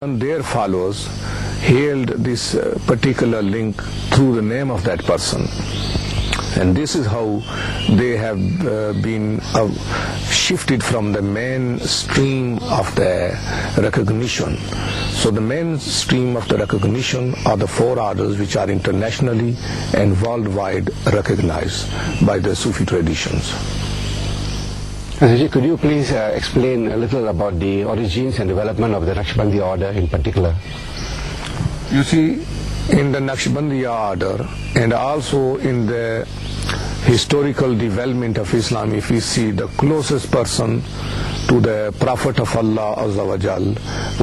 And their followers hailed this particular link through the name of that person. And this is how they have been shifted from the mainstream of the recognition. So the mainstream of the recognition are the four orders which are internationally and worldwide recognized by the Sufi traditions. Could you please explain a little about the origins and development of the Naqshbandi order in particular? You see, in the Naqshbandi order and also in the historical development of Islam, if we see, the closest person to the Prophet of Allah Azza wa Jal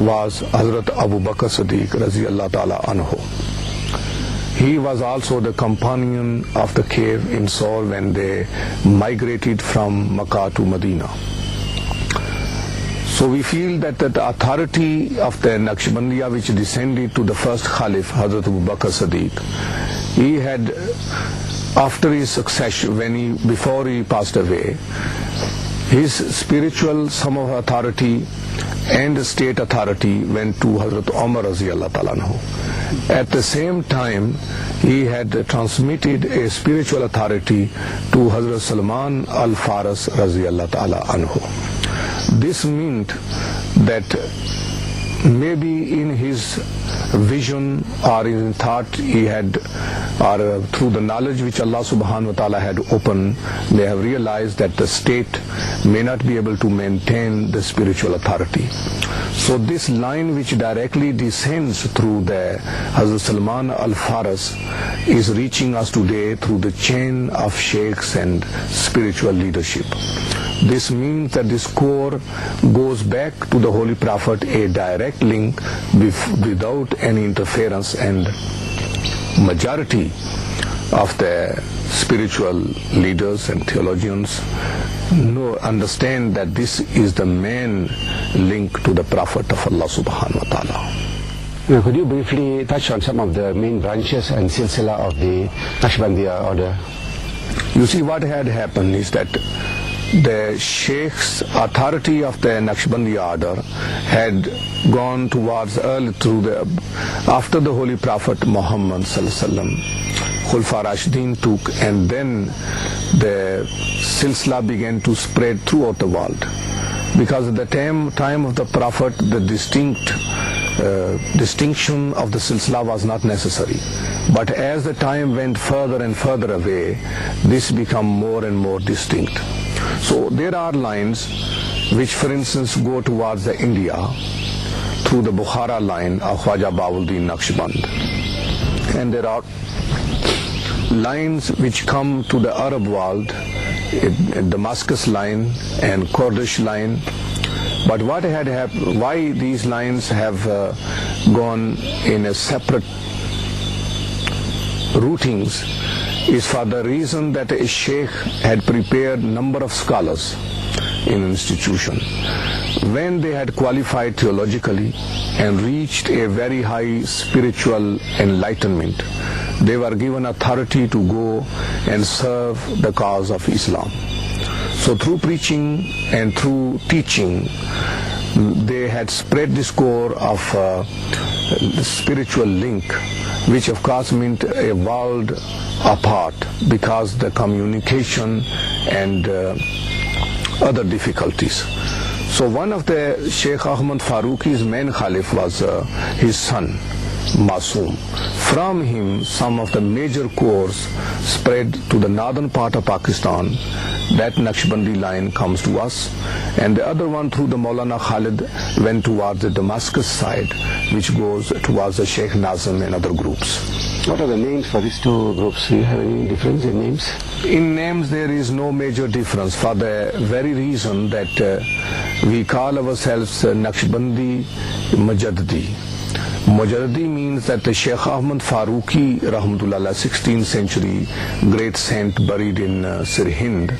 was Hazrat Abu Bakr Siddiq Raziyallahu Ta'ala Anhu. He was also the companion of the cave in Saur when they migrated from Makkah to Medina. So we feel that the authority of the Naqshbandiya, which descended to the first Khalif, Hazrat Abu Bakr Siddiq, he had, after his succession, before he passed away, his spiritual sum of authority and state authority went to Hazrat Umar Raziyallahu Ta'ala Anhu. At the same time, he had transmitted a spiritual authority to Hazrat Salman al-Faris Raziyallahu Ta'ala Anhu. This meant that maybe in his vision or in thought he had, or through the knowledge which Allah subhanahu wa ta'ala had opened, they have realized that the state may not be able to maintain the spiritual authority. So this line which directly descends through the Hazrat Salman al-Faris is reaching us today through the chain of sheikhs and spiritual leadership. This means that this core goes back to the Holy Prophet, a direct link without any interference, and majority of the spiritual leaders and theologians understand that this is the main link to the Prophet of Allah subhanahu wa ta'ala. Now, could you briefly touch on some of the main branches and silsila of the Naqshbandiya order? You see, what had happened is that the Sheikh's authority of the Naqshbandi order had gone towards after the Holy Prophet Muhammad Sallallahu Alaihi Wasallam, Khulfa Rashidin took, and then the silsila began to spread throughout the world. Because at the time of the Prophet, the distinction of the silsila was not necessary. But as the time went further and further away, this became more and more distinct. So there are lines which, for instance, go towards the India through the Bukhara line of Khwaja Bahauddin Naqshband. And there are lines which come to the Arab world, Damascus line and Kurdish line. But what had happened, why these lines have gone in a separate routings, is for the reason that a sheikh had prepared number of scholars in an institution. When they had qualified theologically and reached a very high spiritual enlightenment, they were given authority to go and serve the cause of Islam. So through preaching and through teaching, they had spread this core of the spiritual link, which of course meant a world apart because the communication and other difficulties. So one of the Sheikh Ahmad Farooqi's main Khalif was his son, Masoom. From him, some of the major cores spread to the northern part of Pakistan. That Naqshbandi line comes to us, and the other one through the Maulana Khalid went towards the Damascus side, which goes towards the Sheikh Nazim and other groups. What are the names for these two groups? Do you have any difference in names? In names there is no major difference, for the very reason that we call ourselves Naqshbandi Mujaddidi. Mujaddidi means that the Sheikh Ahmad Farooqi Rahmatullah, 16th century great saint buried in Sirhind,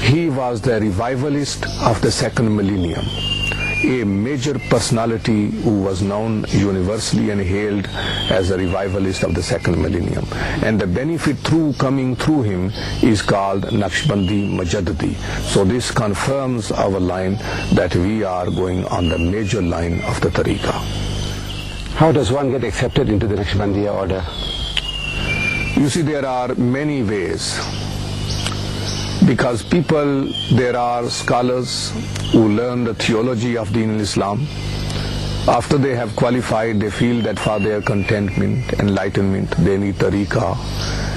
he was the revivalist of the second millennium, a major personality who was known universally and hailed as a revivalist of the second millennium. And the benefit coming through him is called Naqshbandi Mujaddidi. So this confirms our line that we are going on the major line of the tariqah. How does one get accepted into the Naqshbandiya order? You see, there are many ways. Because there are scholars who learn the theology of Deen al-Islam. After they have qualified, they feel that for their contentment, enlightenment, they need tariqah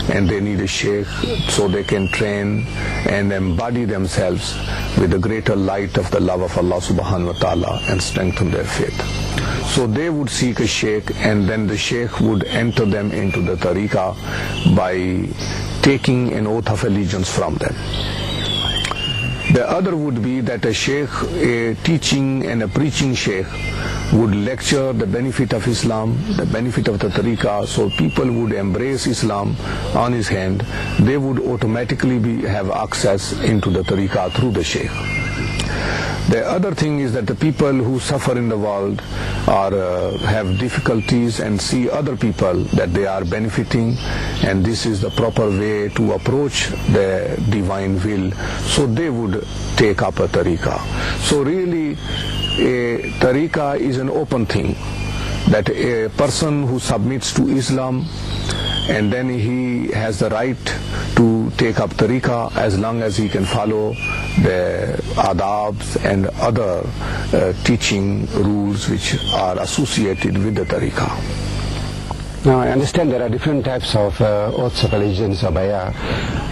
and they need a sheikh so they can train and embody themselves with the greater light of the love of Allah subhanahu wa ta'ala and strengthen their faith. So they would seek a sheikh, and then the sheikh would enter them into the tariqah by taking an oath of allegiance from them. The other would be that a sheikh, a teaching and a preaching sheikh, would lecture the benefit of Islam, the benefit of the tariqah, so people would embrace Islam on his hand. They would automatically have access into the tariqah through the sheikh. The other thing is that the people who suffer in the world or have difficulties and see other people that they are benefiting, and this is the proper way to approach the divine will, so they would take up a tariqah. So really, a tariqah is an open thing, that a person who submits to Islam and then he has the right to take up tariqah as long as he can follow the adabs and other teaching rules which are associated with the tariqah. Now, I understand there are different types of oaths of allegiance or bayah.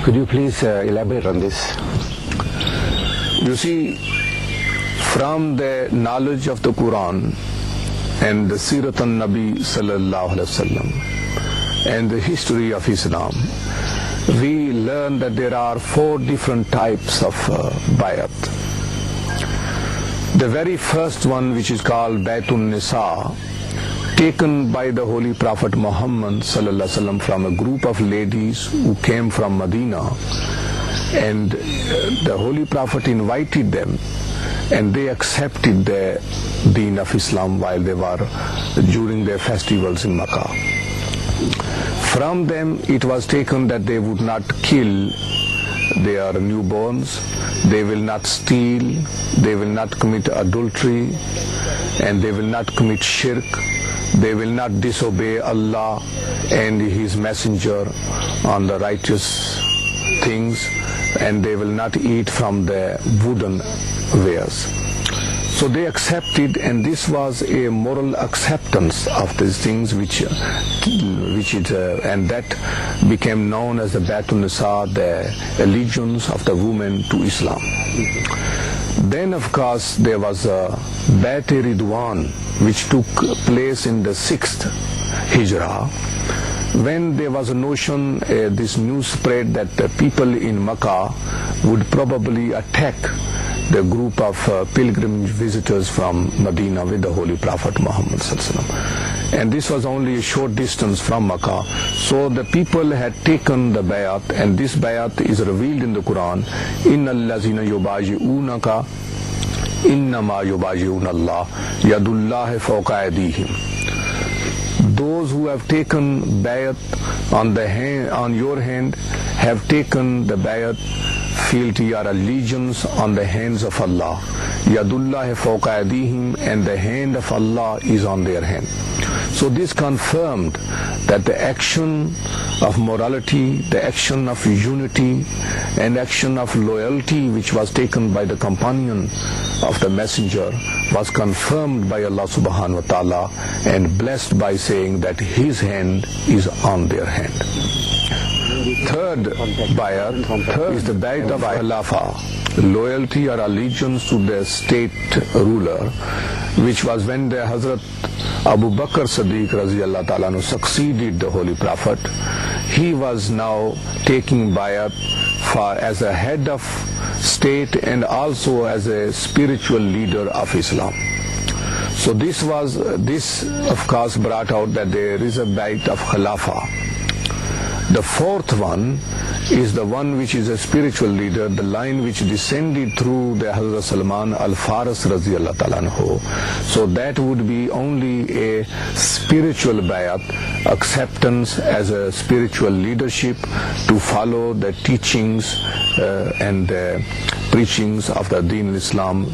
Could you please elaborate on this? You see, from the knowledge of the Quran and the Sirat al-Nabi sallallahu alaihi wasallam and the history of Islam, we learn that there are 4 different types of bayat. The very first one, which is called Baytun Nisa, taken by the Holy Prophet Muhammad sallallahu alaihi wasallam from a group of ladies who came from Medina, and the Holy Prophet invited them and they accepted the Deen of Islam while they were during their festivals in Makkah. From them it was taken that they would not kill their newborns, they will not steal, they will not commit adultery, and they will not commit shirk, they will not disobey Allah and His Messenger on the righteous things, and they will not eat from the wooden wares. So they accepted, and this was a moral acceptance of these things, and that became known as the Baytun Nisa, the allegiance of the women to Islam. Then, of course, there was a Bayt-e-Ridwan, which took place in the 6th Hijrah, when there was a notion, this news spread that the people in Makkah would probably attack the group of pilgrimage visitors from Medina with the Holy Prophet Muhammad sallallahu alaihi wasallam. And this was only a short distance from Makkah. So the people had taken the bayat, and this bayat is revealed in the Quran. Inna allazina yubaji'unaka innama yubaji'una Allah yadullahi fawqa aydihim. Those who have taken bayat on your hand have taken the bayat, fealty or allegiance on the hands of Allah. Yadullahi fawqa aydihim, and the hand of Allah is on their hand. So this confirmed that the action of morality, the action of unity, and action of loyalty which was taken by the companion of the messenger was confirmed by Allah subhanahu wa ta'ala and blessed by saying that His hand is on their hand. Third bayat is the bayat of Khilafah, loyalty or allegiance to the state ruler, which was when the Hazrat Abu Bakr Siddiq Raziyallahu Ta'ala succeeded the Holy Prophet. He was now taking bayat as a head of state and also as a spiritual leader of Islam. So this of course brought out that there is a bayat of Khilafah. The fourth one is the one which is a spiritual leader, the line which descended through the Hazrat Salman al-Faris Raziyallahu Ta'ala anhu. So that would be only a spiritual bayat, acceptance as a spiritual leadership to follow the teachings and the preachings of the Deen al-Islam.